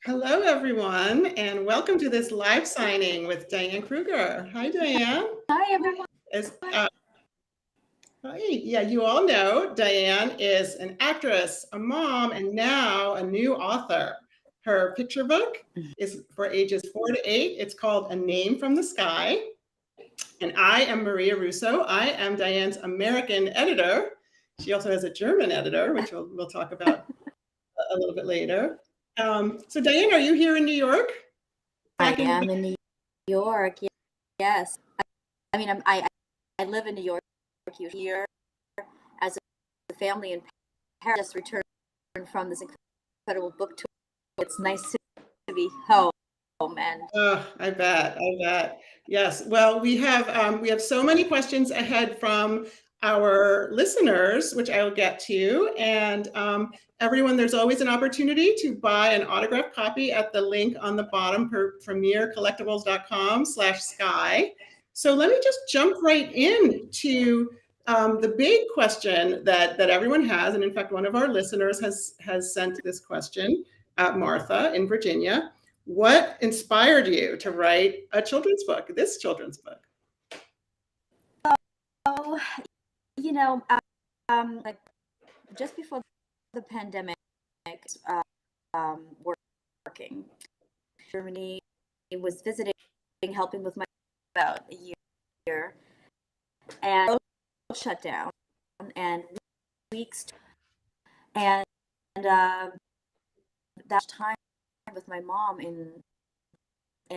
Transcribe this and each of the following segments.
Hello, everyone, and welcome to this live signing with Diane Kruger. Hi, Diane. Hi, everyone. Hi. Yeah, you all know Diane is an actress, a mom, and now a new author. Her picture book is for ages 4 to 8. It's called A Name from the Sky. And I am Maria Russo. I am Diane's American editor. She also has a German editor, which we'll talk about a little bit later. So Diane, are you here in New York? I am in New York. Yes. I mean, I live in New York. You're here as a family in Paris. Just returned from this incredible book tour. It's nice to be home. And I bet. Yes. Well, we have so many questions ahead from our listeners, which I'll get to. And everyone, there's always an opportunity to buy an autographed copy at the link on the bottom for premiercollectibles.com/sky. So let me just jump right into the big question that everyone has. And in fact, one of our listeners has sent this question, Martha in Virginia. What inspired you to write this children's book? Oh, like just before the pandemic, working. Germany was visiting, helping with my about a year, and shut down, and weeks, and that time with my mom in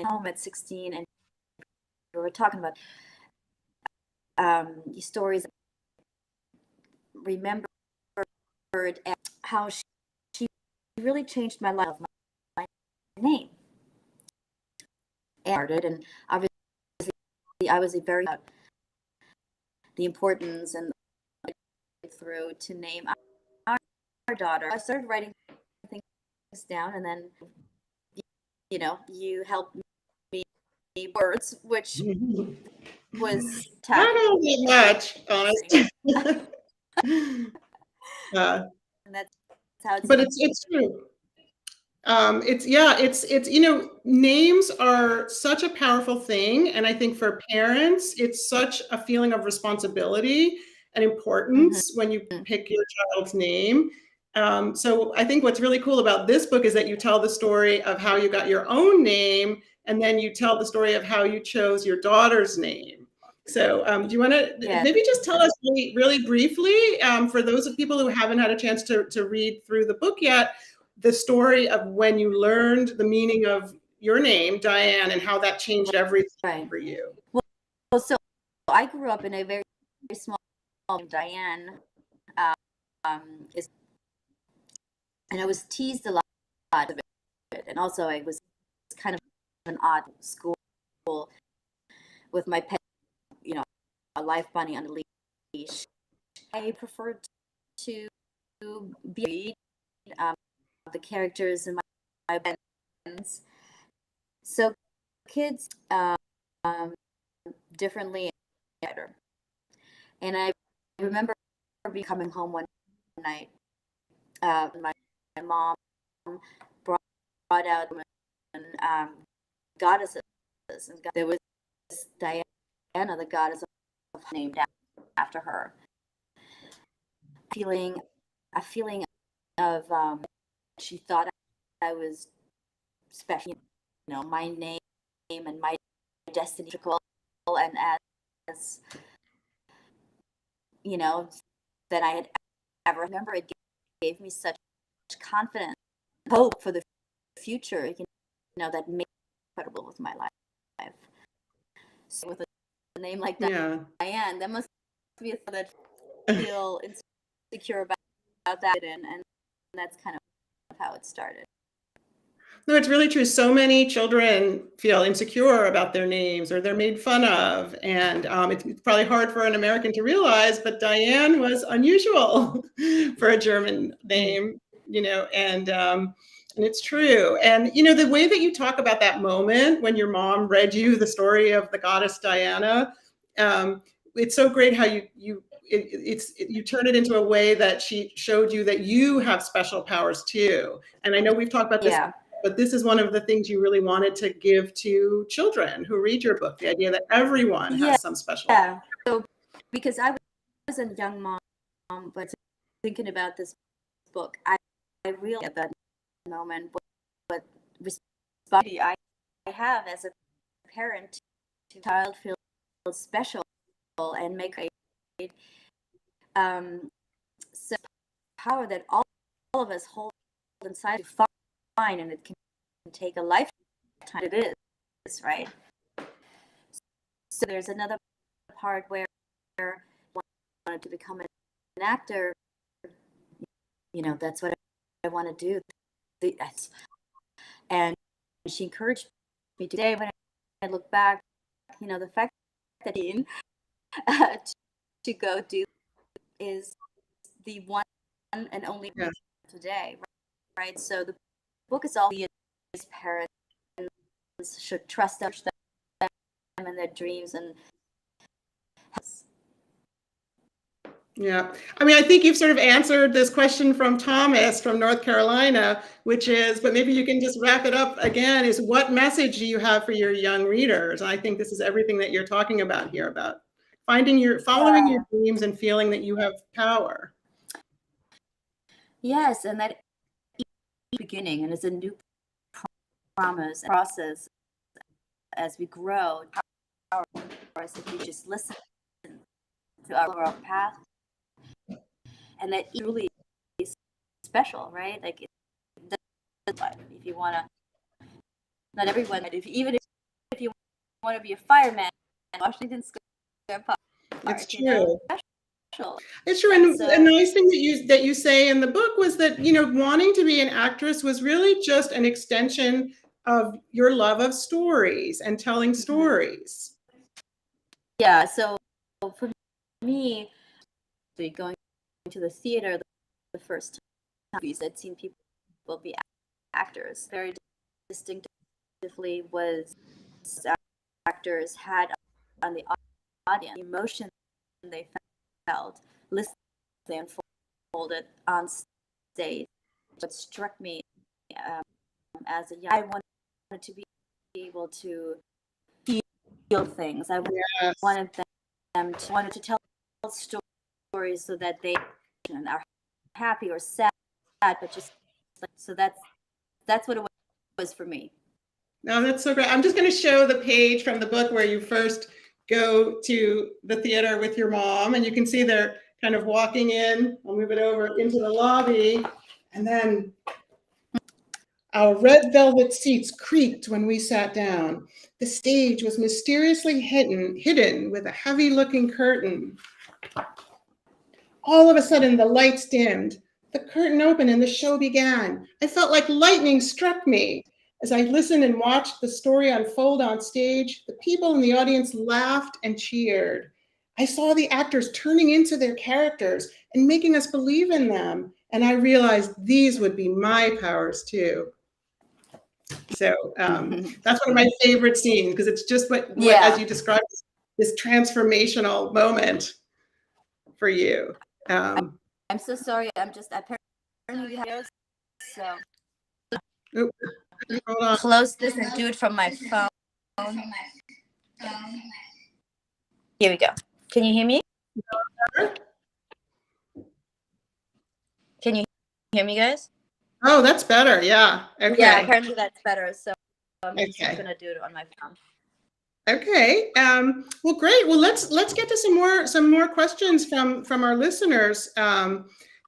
home at 16, and we were talking about these stories. Remembered and how she really changed my life. My name, and obviously I was very the importance and through to name our daughter. I started writing things down, and then you helped me words, which was tough. I don't need much, honestly. And that's how it's. But it's true. It's names are such a powerful thing, and I think for parents, it's such a feeling of responsibility and importance when you pick your child's name. So I think what's really cool about this book is that you tell the story of how you got your own name, and then you tell the story of how you chose your daughter's name. So do you want to maybe just tell us really briefly, for those of people who haven't had a chance to read through the book yet, the story of when you learned the meaning of your name, Diane, and how that changed everything for you? Well, so I grew up in a very, very small Diane, and I was teased a lot of it, and also I was kind of an odd school with my pet, a live bunny on a leash. I preferred to be the characters in my bands. So kids differently better. And I remember coming home one night. My mom brought out goddesses, and there was Diana, the goddess named after her. A feeling of she thought I was special, my name and my destiny, and as that I had ever remember. It gave me such confidence, hope for the future, that made me incredible with my life. So with a name like that, Diane, that must be a thing that feel insecure about that, and that's kind of how it started. No, it's really true. So many children feel insecure about their names, or they're made fun of. And it's probably hard for an American to realize, but Diane was unusual for a German name, and it's true. And, the way that you talk about that moment when your mom read you the story of the goddess Diana, it's so great how you turn it into a way that she showed you that you have special powers too. And I know we've talked about this, Yeah. but this is one of the things you really wanted to give to children who read your book, the idea that everyone has some special. Yeah. So because I was a young mom, but thinking about this book, I realized at that moment what responsibility I have as a parent to child feel special and make a so power that all of us hold inside to find, and it can take a lifetime. It is, right? So there's another part where I wanted to become an actor. That's what I want to do. And she encouraged me today when I look back, the fact that to go do is the one and only today, right? So the book is all these parents should trust them and their dreams and. Yeah. I mean, I think you've sort of answered this question from Thomas from North Carolina, which is, but maybe you can just wrap it up again, is what message do you have for your young readers? And I think this is everything that you're talking about here, about following your dreams and feeling that you have power. Yes, and that beginning, and it's a new promise and process as we grow. If we just listen to our path, and that really is special, right? Like, if you want to, not everyone, even if you want to be a fireman in Washington Square Park, it's true. Special. It's true. And a nice thing that you say in the book was that, wanting to be an actress was really just an extension of your love of stories and telling stories. Yeah. So for me, going to the theater the first time, I'd seen people be actors very distinctively was actors had on the audience emotion they felt, listening, they unfolded on stage. What struck me as a young, I wanted to be able to feel things. I wanted them to tell stories so that they are happy or sad, but just so that's what it was for me. No, that's so great. I'm just going to show the page from the book where you first go to the theater with your mom, and you can see they're kind of walking in. I'll move it over into the lobby, and then our red velvet seats creaked when we sat down. The stage was mysteriously hidden with a heavy-looking curtain. All of a sudden, the lights dimmed. The curtain opened and the show began. I felt like lightning struck me. As I listened and watched the story unfold on stage, the people in the audience laughed and cheered. I saw the actors turning into their characters and making us believe in them. And I realized these would be my powers too. So that's one of my favorite scenes, because it's just what as you described, this transformational moment for you. I'm so sorry. I'm just apparently so. Hold on. Close this and do it from my phone. Here we go. Can you hear me? Can you hear me, guys? Oh, that's better. Yeah. Okay. Yeah, apparently that's better. So I'm just gonna do it on my phone. Okay. Well, great. Well, let's get to some more questions from our listeners.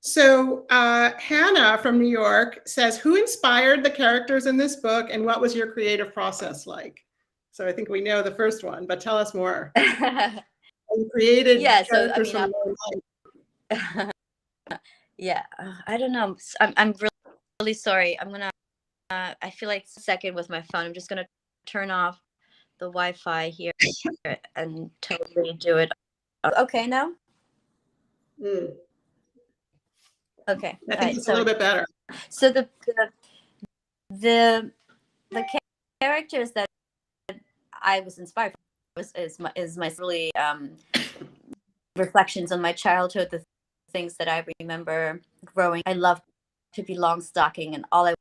So Hannah from New York says, "Who inspired the characters in this book, and what was your creative process like?" So I think we know the first one, but tell us more. You created characters from your life. Yeah, I don't know. I'm really sorry. I'm gonna. I feel like second with my phone. I'm just gonna turn off the Wi-Fi here and totally do it. Okay, now. Okay. I think it's a little bit better. So the characters that I was inspired from is my really reflections on my childhood, the things that I remember growing. I loved Pippi Longstocking, and all I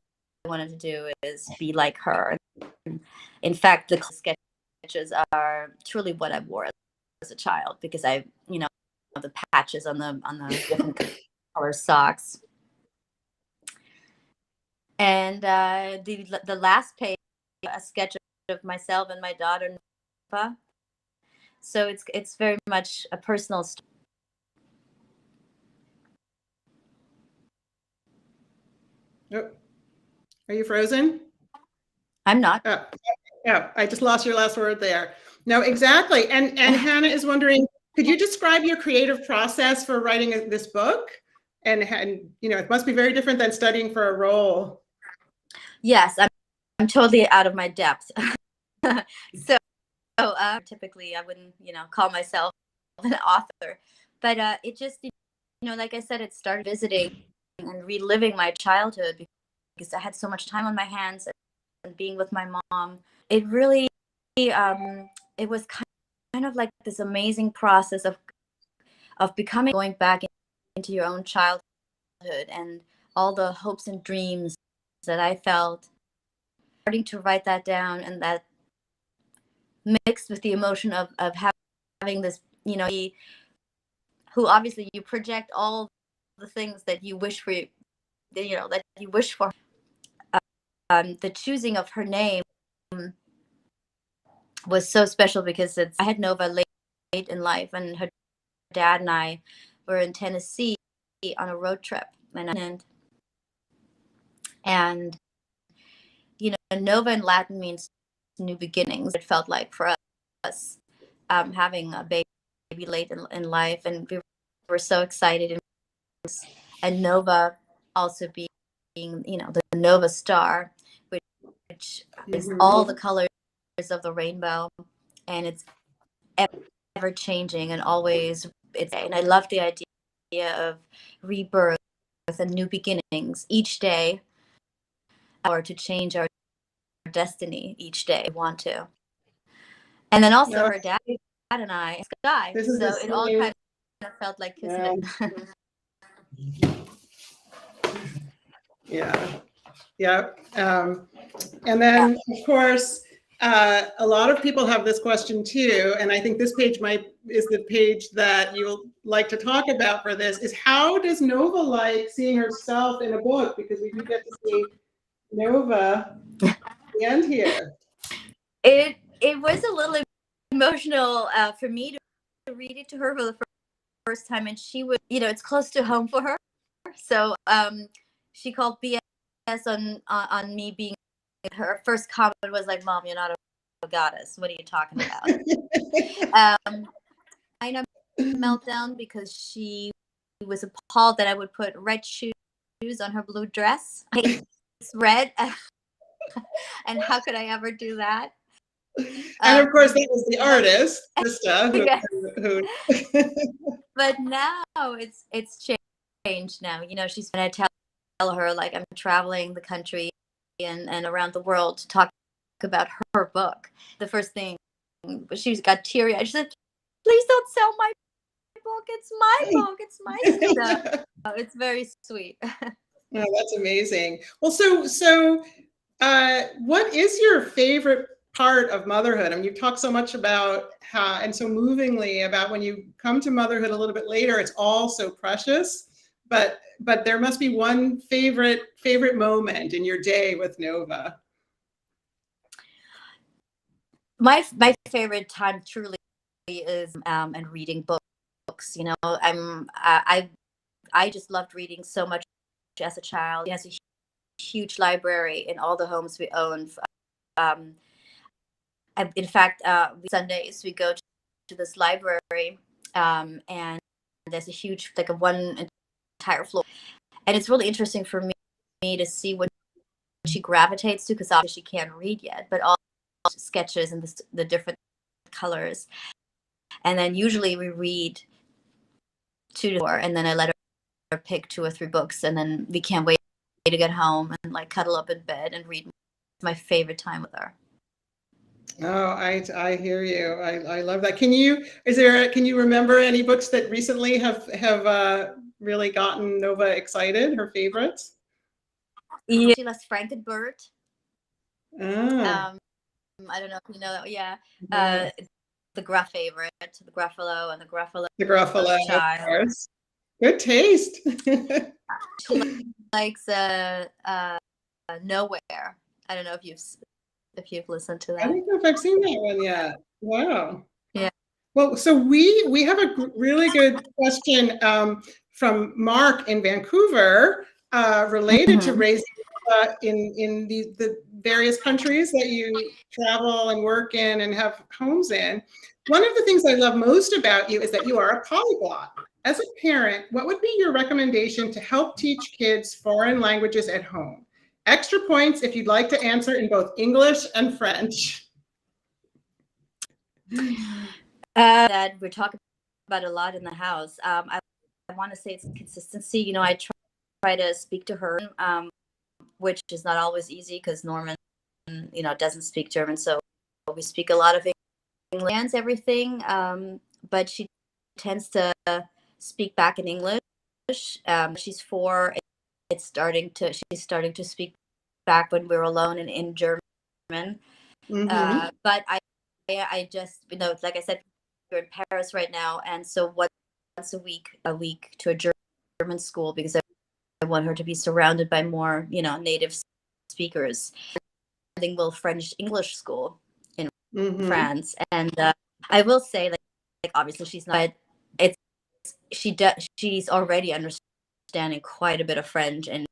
wanted to do is be like her. In fact, the sketches are truly what I wore as a child, because the patches on the different color socks. And the last page, a sketch of myself and my daughter, Nova. So it's very much a personal story. Oh, are you frozen? I'm not. Oh, yeah, I just lost your last word there. No, exactly. And Hannah is wondering, could you describe your creative process for writing this book? And it must be very different than studying for a role. Yes, I'm totally out of my depth. So typically I wouldn't, call myself an author, but it just, like I said, it started visiting and reliving my childhood, because I had so much time on my hands and being with my mom. It really, it was kind of like this amazing process of becoming, going back into your own childhood and all the hopes and dreams that I felt, starting to write that down, and that mixed with the emotion of having this, who obviously you project all the things that you wish for, that you wish for. The choosing of her name was so special, because I had Nova late in life, and her dad and I were in Tennessee on a road trip, and Nova in Latin means new beginnings. It felt like for us, having a baby late in life, and we were so excited, and Nova also being the Nova star, which is all the colors of the rainbow, and it's ever changing, and always and I love the idea of rebirth and new beginnings each day, or to change our destiny each day we want to. And then also her dad and I, Sky. So it all kind of felt like kismet. Yeah. And then, of course, a lot of people have this question too, and I think this page is the page that you'll like to talk about for this, is how does Nova like seeing herself in a book? Because we do get to see Nova at the end here. It was a little emotional for me to read it to her for the first time, and she would, it's close to home for her. So she called BS on me being, her first comment was like, "Mom, you're not a goddess. What are you talking about?" I know meltdown, because she was appalled that I would put red shoes on her blue dress. It's red. And how could I ever do that? And of course, that was the artist, Christa, who But now it's changed now. She's when I tell her, like, I'm traveling the country and around the world to talk about her book. The first thing, she's got teary-eyed. She said, "Please don't sell my book. It's my book. It's my stuff." It's very sweet. Oh, that's amazing. Well, so what is your favorite part of motherhood? I mean, you've talked so much about how, and so movingly about when you come to motherhood a little bit later, it's all so precious, but there must be one favorite moment in your day with Nova. My favorite time truly is and reading books. I just loved reading so much as a child. It has a huge library in all the homes we own. In fact, Sundays we go to this library, and there's a huge, like, one entire floor, and it's really interesting for me to see what she gravitates to, because obviously she can't read yet, but all sketches and the different colors. And then usually we read 2 to 4, and then I let her pick 2 or 3 books, and then we can't wait to get home and, like, cuddle up in bed and read. It's my favorite time with her. Oh, I hear you. I love that. Can you remember any books that recently have really gotten Nova excited? Her favorites? Yeah. She loves Frankenbird. Ah, I don't know if you know that. Yeah. yeah. The favorite, the Gruffalo and the The Gruffalo, Gruffalo's of Child. course. Good taste. She likes Nowhere. I don't know if you've listened to I that. don't know if I've seen that one yet. Wow. Yeah. Well, so we have a really good question from Mark in Vancouver related to Mm-hmm. raising in the various countries that you travel and work in and have homes in. One of the things I love most about you is that you are a polyglot. As a parent, what would be your recommendation to help teach kids foreign languages at home? Extra points if you'd like to answer in both English and French. That we're talking about a lot in the house. I want to say it's consistency. You know, I try to speak to her, which is not always easy because Norman, doesn't speak German, so we speak a lot of English, everything. But she tends to speak back in English. She's 4. She's starting to speak back when we're alone in German. Mm-hmm. But I just, like I said, we're in Paris right now, and so once a week to a German school because I want her to be surrounded by more, native speakers. Bilingual French English school in France, and I will say, like obviously she's not. It's she's already understanding quite a bit of French, and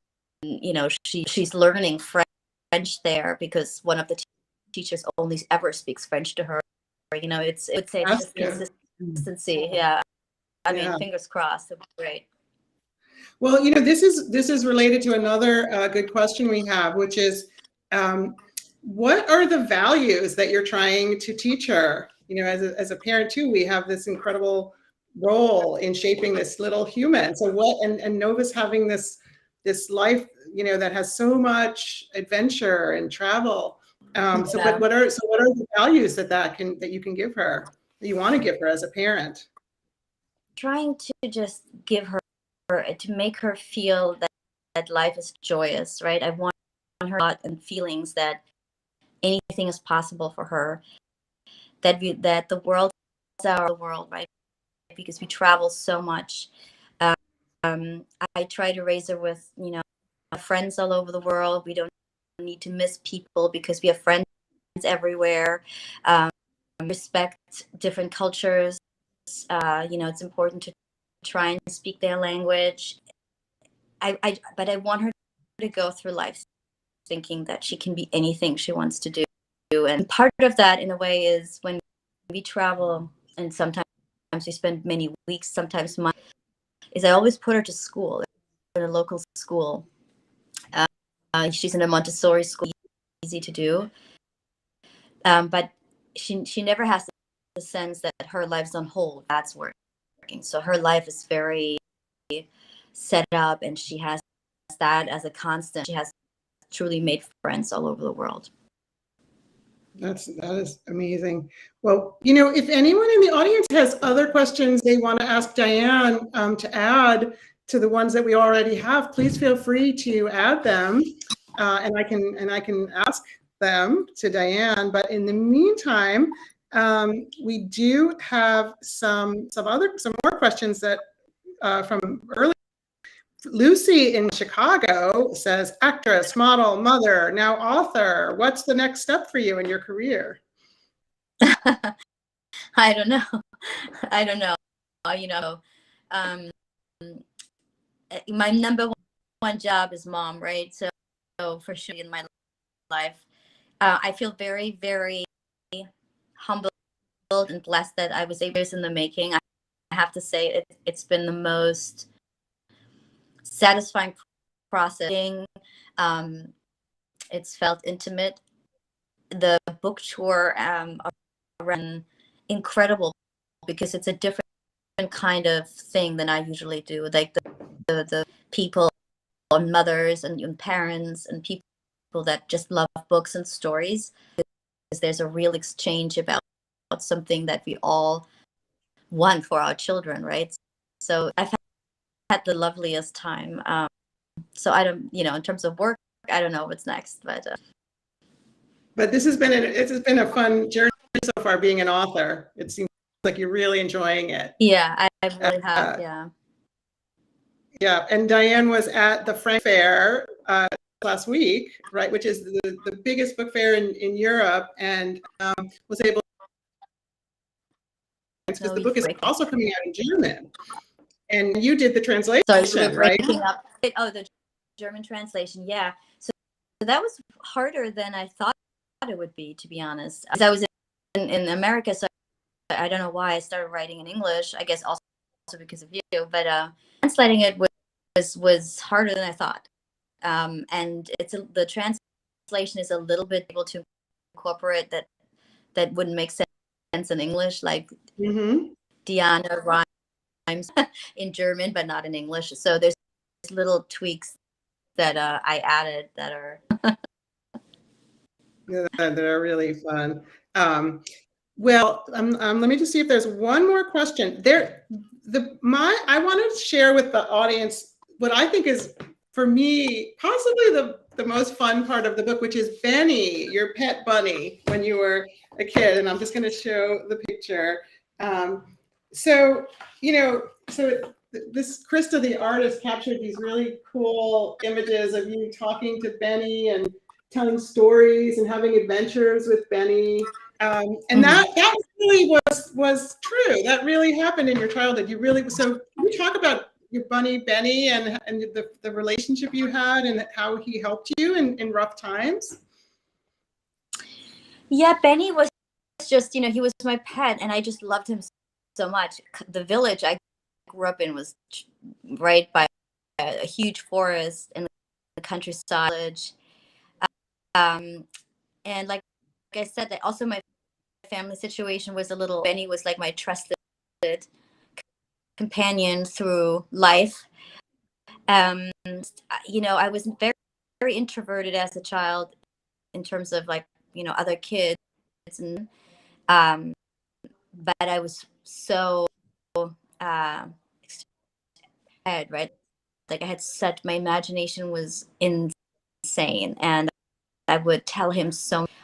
she's learning French there because one of the teachers only ever speaks French to her. I would say it's That's just good. consistency. Yeah, I mean, Yeah. fingers crossed. It'd be great. Well, this is related to another good question we have, which is, what are the values that you're trying to teach her? As a parent too, we have this incredible role in shaping this little human. So and Nova's having this life, that has so much adventure and travel. So, Yeah. what are the values that you can give her, that you want to give her as a parent? Trying to just give her to make her feel that life is joyous, right? I want her thought and feelings that anything is possible for her. That the world is our world, right? Because we travel so much. I try to raise her with friends all over the world. We don't need to miss people because we have friends everywhere. Respect different cultures. It's important to try and speak their language. But I want her to go through life thinking that she can be anything she wants to do. And part of that, in a way, is when we travel, and sometimes we spend many weeks, sometimes months, is I always put her to school, in a local school. She's in a Montessori school, easy to do. But she never has the sense that her life's on hold. That's working. So her life is very set up, and she has that as a constant. She has truly made friends all over the world. That is amazing. Well, if anyone in the audience has other questions they want to ask Diane to add to the ones that we already have, please feel free to add them, and I can ask them to Diane. But in the meantime, we do have some more questions that from earlier. Lucy in Chicago says, actress, model, mother, now author. What's the next step for you in your career? I don't know. I don't know. You know, um, my number one job is mom, right? So for sure in my life, I feel very, very humbled and blessed that I was able to in the making. I have to say it's been the most satisfying processing. It's felt intimate. The book tour around incredible because it's a different kind of thing than I usually do. Like the people and mothers and parents and people that just love books and stories there's a real exchange about something that we all want for our children, right? So I've had the loveliest time. So I don't, in terms of work, I don't know what's next, but this has been a fun journey so far being an author. It seems like you're really enjoying it. Yeah, I really have. Yeah. Yeah, and Diane was at the Frank Fair last week, right, which is the biggest book fair in Europe, and was able, because the book is also coming out in German, and you did the translation, right? Breaking up. Oh, the German translation, yeah. So that was harder than I thought it would be, to be honest. Because I was in America, so I don't know why I started writing in English. I guess also because of you, but translating it was harder than I thought. And the translation is a little bit able to incorporate that wouldn't make sense in English, like Diana rhymes in German, but not in English. So there's little tweaks that I added that are that are really fun. Well, let me just see if there's one more question. I wanted to share with the audience what I think is, for me, possibly the most fun part of the book, which is Benny, your pet bunny, when you were a kid. And I'm just going to show the picture. So this Christa, the artist, captured these really cool images of you talking to Benny and telling stories and having adventures with Benny. And that really was true. That really happened in your childhood. So can you talk about your bunny Benny and the relationship you had and how he helped you in rough times? Yeah, Benny was just, he was my pet, and I just loved him so much. The village I grew up in was right by a huge forest in the countryside. And like I said, that also my family situation was Benny was like my trusted companion through life. I was very, very introverted as a child in terms of other kids, and but I was so right, like my imagination was insane, and I would tell him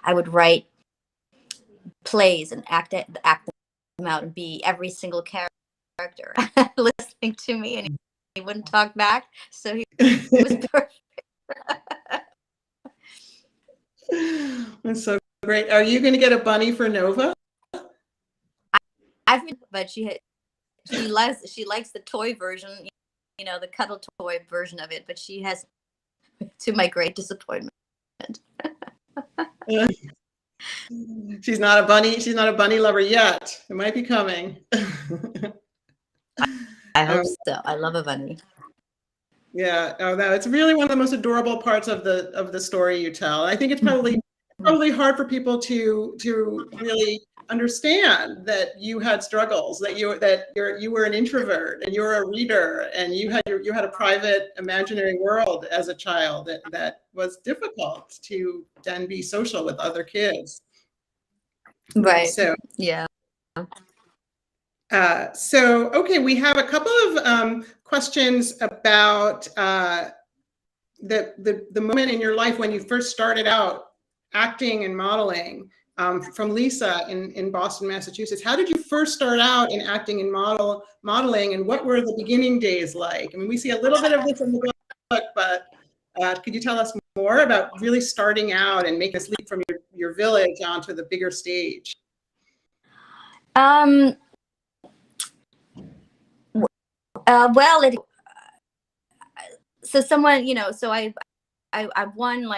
I would write plays and act them out and be every single character listening to me, and he wouldn't talk back, so he was perfect. That's so great. Are you going to get a bunny for Nova? But she likes the toy version, the cuddle toy version of it, but she has, to my great disappointment. She's not a bunny lover yet. It might be coming. I hope so. I love a bunny. Yeah. Oh, no, it's really one of the most adorable parts of the story you tell. I think it's probably hard for people to really understand that you had struggles, that you were an introvert and you were a reader, and you had a private imaginary world as a child that was difficult to then be social with other kids. Right. So yeah. Okay, we have a couple of questions about the moment in your life when you first started out acting and modeling, from Lisa in Boston, Massachusetts. How did you first start out in acting and modeling, and what were the beginning days like? I mean, we see a little bit of this in the book, but could you tell us more about really starting out and making this leap from your village onto the bigger stage? Well, so someone, so I won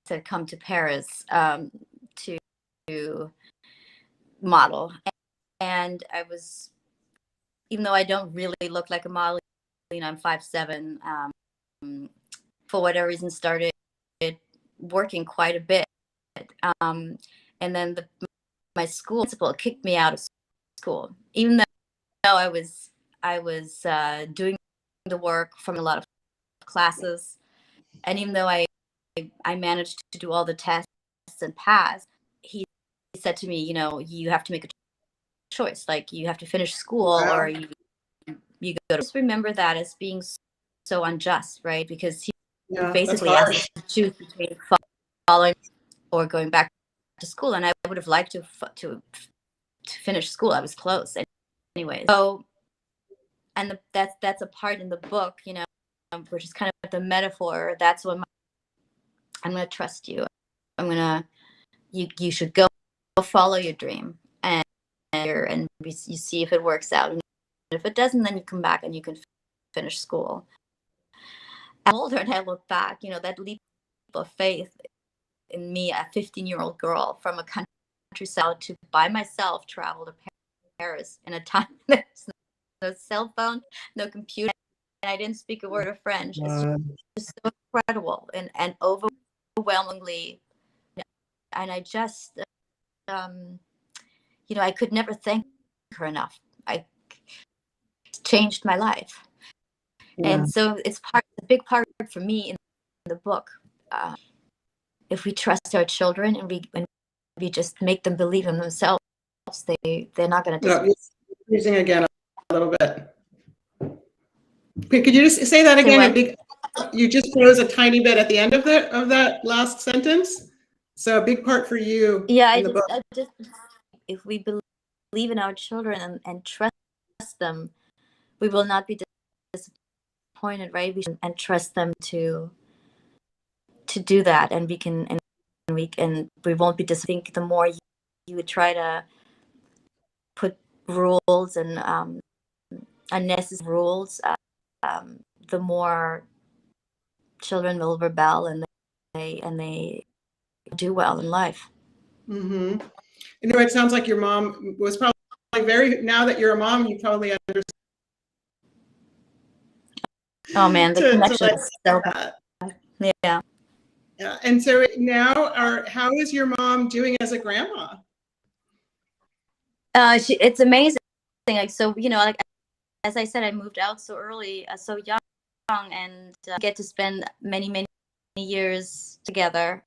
to come to Paris to model, and I was, even though I don't really look like a model, I'm 5'7", for whatever reason started working quite a bit, and then my school principal kicked me out of school, even though I was doing the work from a lot of classes, and even though I managed to do all the tests and passed, he said to me, you have to make a choice. Like, you have to finish school Wow. or you go to. Just remember that as being so unjust, right? Because he Yeah, that's basically asked harsh. us to choose between following or going back to school, and I would have liked to finish school. I was close anyway. So, and that's a part in the book, which is kind of the metaphor. That's when I'm going to trust you. I'm going to you should go follow your dream, and you see if it works out. And if it doesn't, then you come back and you can finish school. I'm older and I look back, that leap of faith in me, a 15-year-old girl from a countryside, to by myself travel to Paris in a time there's no cell phone, no computer, and I didn't speak a word of French. It's just so incredible and overwhelmingly, and I just, I could never thank her enough. I changed my life. Yeah. And so it's a big part for me in the book. If we trust our children and we just make them believe in themselves, they're not going to. No, you're using again a little bit. Could you just say that again? You just froze a tiny bit at the end of that last sentence. So a big part for you. Yeah, in the book. I just if we believe in our children and trust them, we will not be disappointed, right? We should and trust them to do that, and we won't be disappointed. The more you would try to put rules and unnecessary rules, the more children will rebel and they do well in life. Mm-hmm. It sounds like your mom was probably now that you're a mom, you probably understand. Oh man, the connection is so bad. Yeah. Yeah. And so now, how is your mom doing as a grandma? It's amazing. Like, so, like, as I said, I moved out so early, so young, and get to spend many, many years together,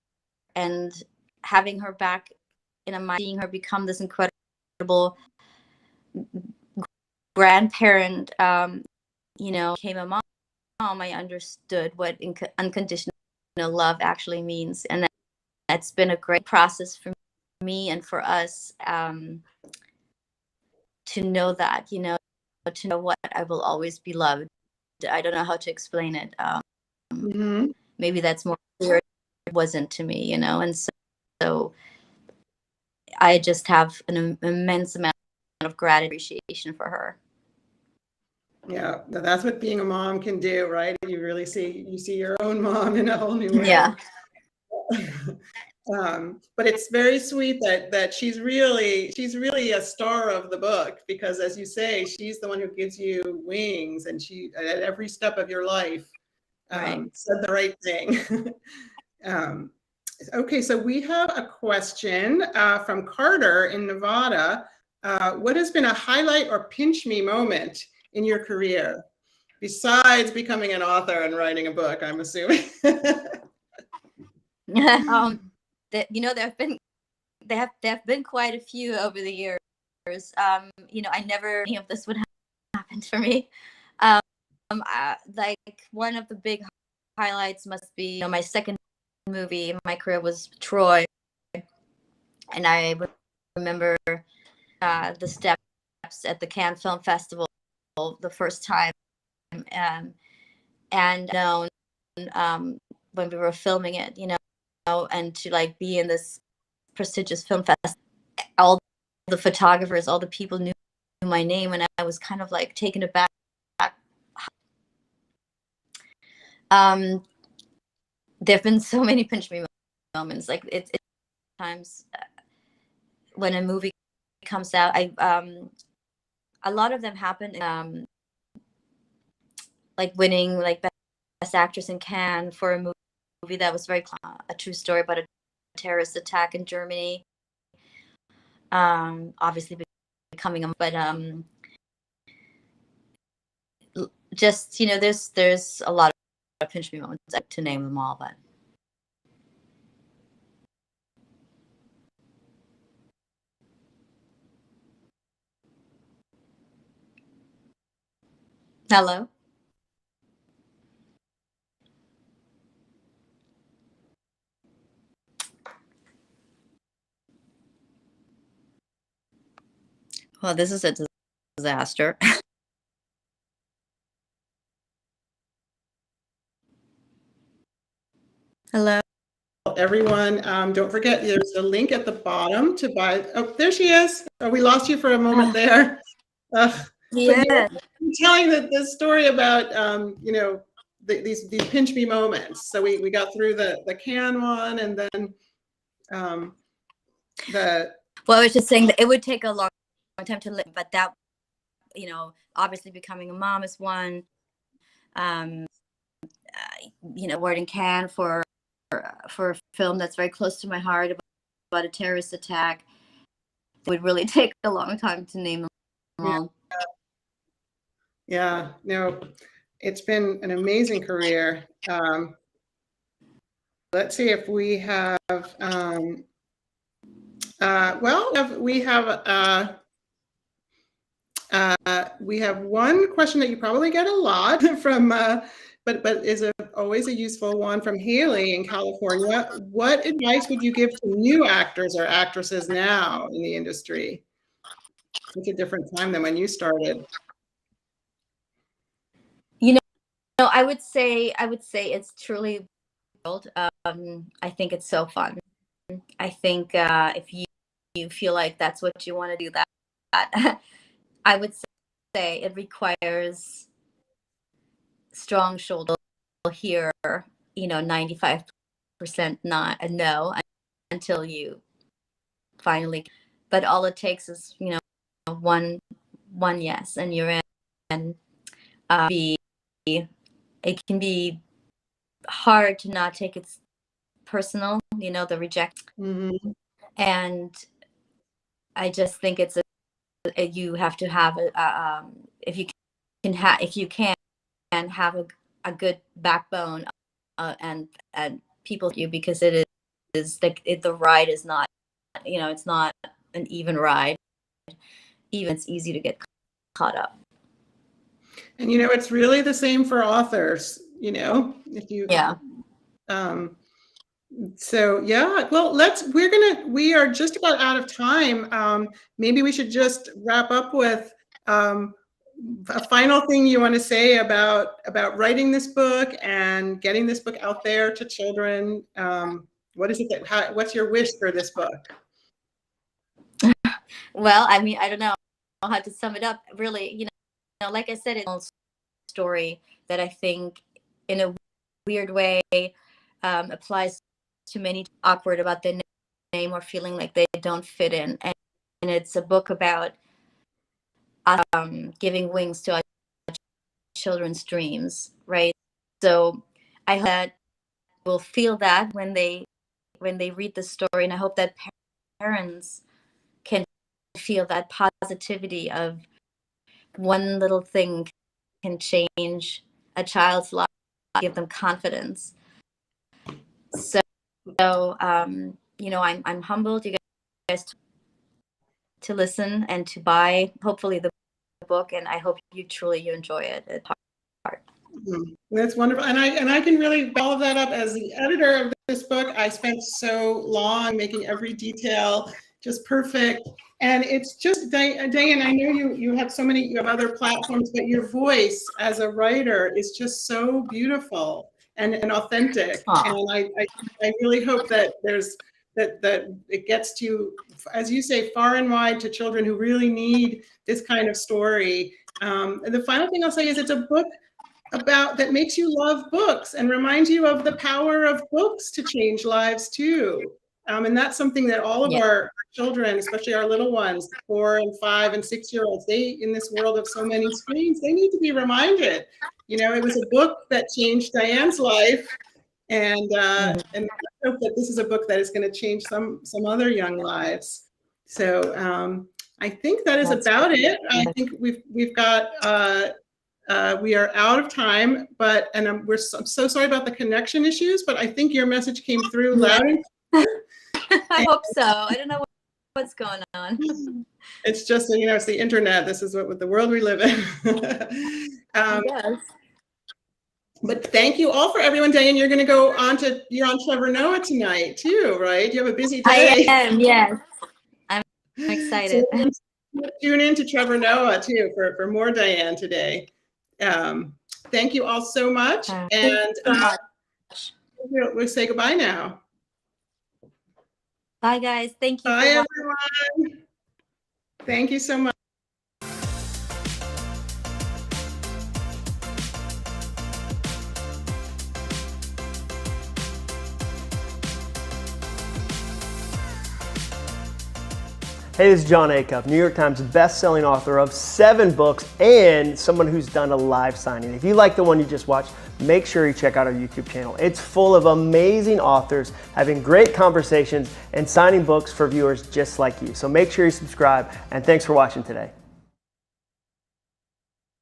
and having her back seeing her become this incredible grandparent, became a mom. I understood what unconditional love actually means, and that's been a great process for me and for us, to know that, to know what I will always be loved. I don't know how to explain it. Mm-hmm. Maybe that's more clear. It wasn't to me, and so I just have an immense amount of gratitude, appreciation for her. Yeah, that's what being a mom can do, right? You really see your own mom in a whole new way. Yeah. But it's very sweet that she's really a star of the book, because, as you say, she's the one who gives you wings, and she at every step of your life said the right thing. Okay, so we have a question from Carter in Nevada. What has been a highlight or pinch me moment in your career, besides becoming an author and writing a book, I'm assuming? There have been quite a few over the years. I never any of this would happen for me. Like, one of the big highlights must be, my second movie in my career was Troy, and I remember the steps at the Cannes Film Festival the first time, and when we were filming it, and to, like, be in this prestigious film festival, all the photographers, all the people knew my name, and I was kind of like taken aback. There have been so many pinch me moments. Like, it's times when a movie comes out, a lot of them happen, like winning like best actress in Cannes for a movie that was very a true story about a terrorist attack in Germany. Obviously becoming but just, there's a lot of pinch me moments, to name them all, but Hello. Well, this is a disaster. Hello. Everyone, don't forget, there's a link at the bottom to buy. Oh, there she is. Oh, we lost you for a moment there. But Yeah. you're telling the story about, these pinch me moments. So we got through the can one, and then Well, I was just saying that it would take a long time to live, but that, obviously becoming a mom is one. Award in Cannes for a film that's very close to my heart about a terrorist attack. It would really take a long time to name them all. Yeah, no, it's been an amazing career. Let's see if we have, we have one question that you probably get a lot from, but is always a useful one, from Haley in California. What advice would you give to new actors or actresses now in the industry? It's a different time than when you started. I would say it's truly world. I think it's so fun. I think if you feel like that's what you want to do, that I would say it requires strong shoulder here, 95% not a no until you finally, but all it takes is, one yes, and you're in. And it can be hard to not take it personal, the rejection. Mm-hmm. And I just think you have to have if you can have a good backbone, and people you, because it is the ride is not, it's not an even ride. Even it's easy to get caught up. And it's really the same for authors, if you so yeah, well, we are just about out of time. Maybe we should just wrap up with a final thing you want to say about writing this book and getting this book out there to children. What is it what's your wish for this book? Well, I mean, I don't know how to sum it up. Really, like I said, it's a story that I think, in a weird way, applies to many awkward about their name or feeling like they don't fit in, and it's a book about giving wings to our children's dreams, right? So I hope that will feel that when they read the story, and I hope that parents can feel that positivity of one little thing can change a child's life, give them confidence. So I'm humbled, you guys, to listen and to buy, hopefully, the book, and I hope you enjoy it at heart. That's wonderful, and I can really follow that up. As the editor of this book, I spent so long making every detail just perfect, and it's just, Diane, I know you have other platforms, but your voice as a writer is just so beautiful and authentic. Aww. And I really hope that that it gets to, as you say, far and wide, to children who really need this kind of story. And the final thing I'll say is, it's a book that makes you love books and reminds you of the power of books to change lives too. And that's something that all of our children, especially our little ones, 4 and 5 and 6-year-olds, in this world of so many screens, they need to be reminded. It was a book that changed Diane's life, and I hope that this is a book that is going to change some other young lives. So I think that is about it. I think we've got. We are out of time, and I'm so sorry about the connection issues, but I think your message came through loud and clear. I hope so. I don't know what's going on. It's just, you know, it's the internet. This is what the world we live in. Yes. But thank you all for everyone. Diane, you're going to go on you're on Trevor Noah tonight too, right? You have a busy day. I am, yes. I'm excited. So tune in to Trevor Noah too for more Diane today. Thank you all so much. And we'll say goodbye now. Bye, guys. Thank you. Bye, everyone. Thank you so much. Hey, this is John Acuff, New York Times best-selling author of 7 books and someone who's done a live signing. If you like the one you just watched, make sure you check out our YouTube channel. It's full of amazing authors having great conversations and signing books for viewers just like you. So make sure you subscribe, and thanks for watching today.